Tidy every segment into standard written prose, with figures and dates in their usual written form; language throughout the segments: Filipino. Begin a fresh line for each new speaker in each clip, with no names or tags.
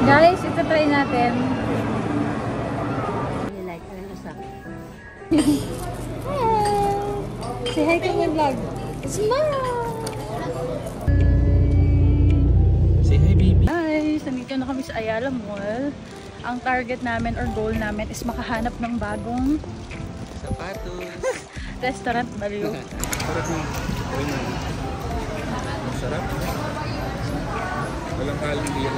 Guys, ito try natin. Say hi to my vlog. Smile!
Say hi, baby.
Guys, nandito na kami sa Ayala Mall. Ang target namin or goal namin is makahanap ng bagong
sapatos.
Restaurant Mario.
Sarap na. Sarap. Walang kalang diyan.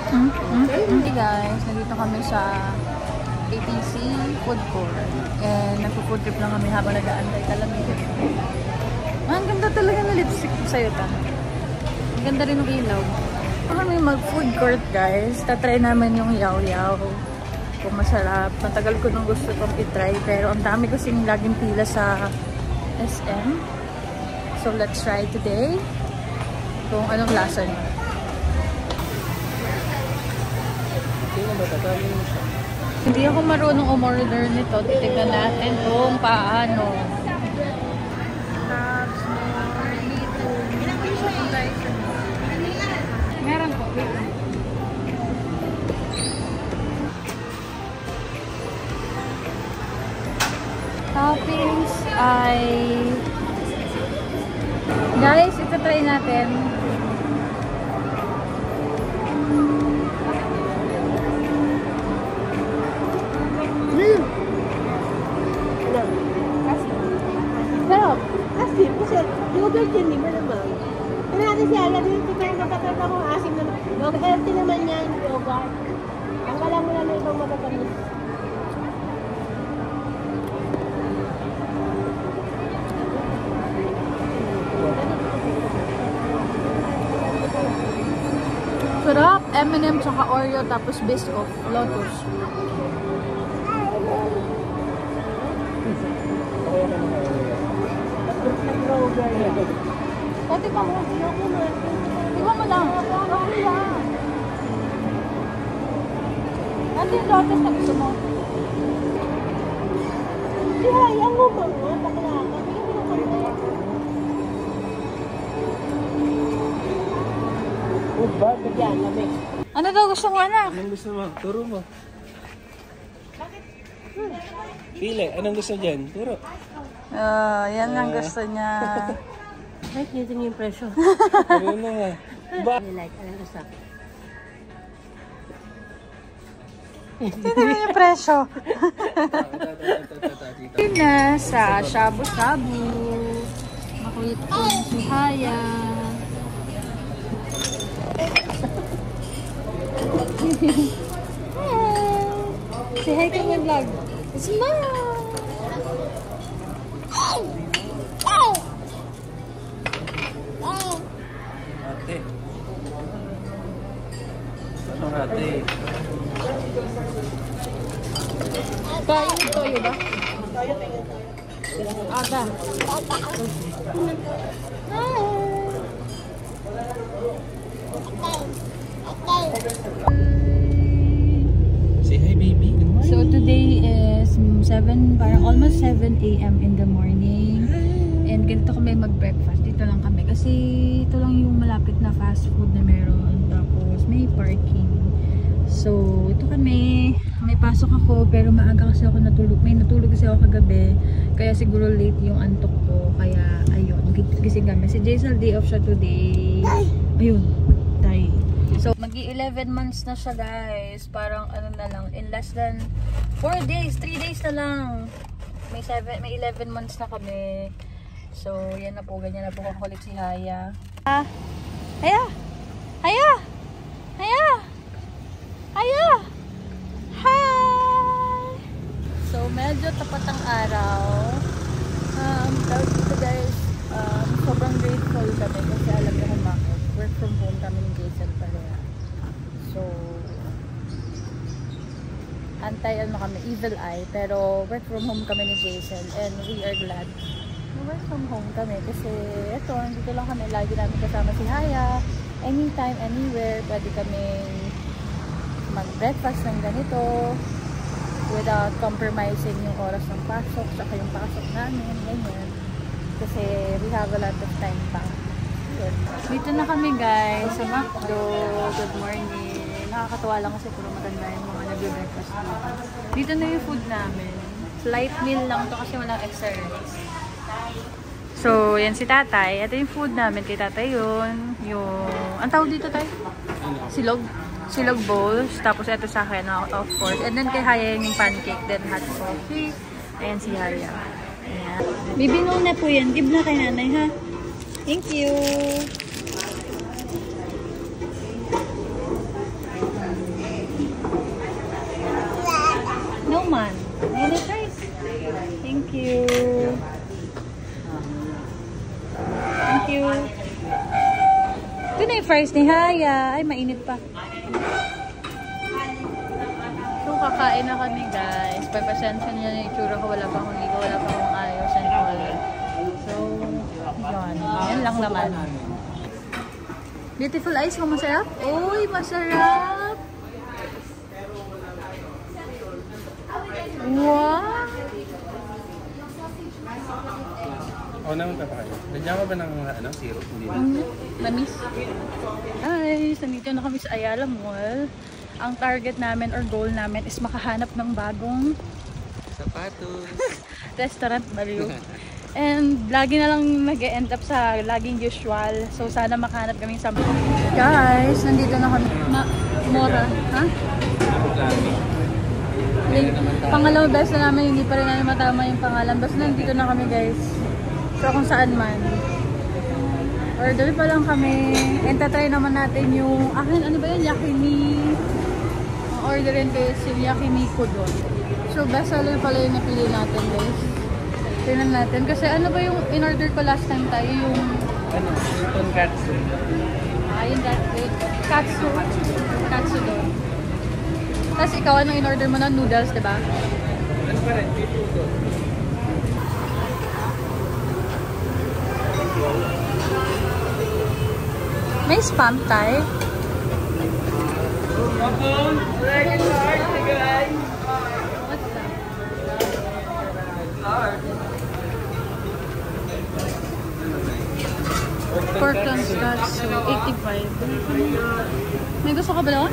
Hey guys, nandito kami sa ATC Food Court. And nagpo-food trip lang kami habang nag-aantay kalamig. Ang ganda talaga ng lipstick ko sa'yo, ta. Ang ganda rin ng ilaw. Kami mag-food court, guys. Tatry namin yung yaw-yaw. Kung masarap. Matagal ko nung gusto kong itry. Pero ang dami kasing laging pila sa SM. So, let's try today. Kung anong lasa niya. Hindi ako marunong umorder nito. Titignan natin kung paano. Meron po. Toppings ay... Guys, ito try natin.
Asim. Kasi yogurt yun, di ba naman? Kaya natin siya, lagi yung tigay magkakaroon akong asim naman. Healthy naman yan, yogurt. Ang alam mo lang na itong magkakaroon.
Sarap, M&M tsaka Oreo tapos Biscoff, Lotus. Pati pa mo, iwan mo lang. Okay lang. Ano yung Lotus na gusto mo?
Hayaan mo ba mo? Bakla ka. Bigyan mo ng konti. Ba? Bigyan, lamig.
Ano daw gusto mo, anak?
Anong gusto mo? Turo mo. Pili, anong gusto dyan? Turo.
Yan ang gusto niya.
Kahit nito yung presyo.
Turo na nga. Ba?
Like, anong gusto?
Tignan mo yung presyo. Yun na sa shabu-shabu. Makulit ko si Haya. Say hi to my vlog. Smile!
Ate. Anong ate?
Kain yung toyo ba? Aga.
Say hi, baby. Good morning.
So today is 7, parang almost 7 AM in the morning. And ganito kami mag-breakfast. Dito lang kami. Kasi ito lang yung malapit na fast food na meron. Tapos may parking. So ito kami. May pasok ako pero maaga kasi ako natulog. May natulog kasi ako kagabi. Kaya siguro late yung antok ko. Kaya ayun. Gising kami. Si Jaisal day off siya today. Ayun. Tay. So, mag-11 months na siya, guys. Parang ano na lang, in less than 4 days, 3 days na lang. May 11 months na kami. So, yan na po, ganyan na po kukulit si Haya. Haya! Haya! Haya! Haya! Hi! So, medyo tapat ang araw. Dito guys, sobrang grateful kami kasi alam niyo kung bakit. Work from home kami ng Jason pareha. So, ano kami, evil eye. Pero work from home kami ni Jason and we are glad na work from home kami kasi ito, dito lang kami. Lagi namin kasama si Haya. Anytime, anywhere, pwede kami mag-breakfast ng ganito without compromising yung oras ng pasok saka yung pasok namin, ganyan. Kasi we have a lot of time pa. Dito na kami guys sa McDo. Good morning. Nakakatawa lang kasi puro maganda yung mga nagbe-breakfast dito. Dito na yung food namin. Light meal lang to kasi walang extra rice. So, yan si tatay. Ito yung food namin kay tatay yun. Yung... Ang tawag dito tayo? Silog. Silog bowls. Tapos ito sa akin, of course. And then kay Haya yung pancake. Then hot coffee. Ayan si Haya. Ayan. Bibino na po yan. Give na kay nanay, ha? Thank you. No man. Minute rice. Thank you. Thank you. Ito na yung fries ni Haya. Ay, mainit pa. So, kakain na kami, guys. Pagpasensya niya na yung itsura ko. Wala pa akong ligo. Wala pa akong ayos and all. So, yun. Yan lang naman. Beautiful eyes mo, masarap? Uy, masarap! Wow!
Oo naman pa kayo. Nandiyan ka ba ng syrup? Hindi na.
Namis. Guys, nandito na kami sa Ayala Mall. Ang target namin or goal namin is makahanap ng bagong
Sapatos.
restaurant value. And lagi na lang nag-end up sa laging usual. So sana makahanap kami sa... Guys, nandito na kami. Mora. Ha? Pangalawang beses na namin, hindi pa rin namin matama yung pangalan. Basta nandito na kami, guys. So kung saan man. Order pa lang kami. And tatry naman natin yung... Akin, ano ba yun? Yakini. Orderin ko yung yakiniku doon. So best seller pala yung napili natin, guys. Tingnan natin. Kasi ano ba yung in-order ko last time tayo? Yung...
Ano? Yung tonkatsu.
Yung katsu. Katsu doon. Tapos ikaw, anong in-order mo na? Noodles, diba?
Ano pa rin? Piputo.
May spam tayo. Pork tonkatsu, 85. May gusto ka ba doon?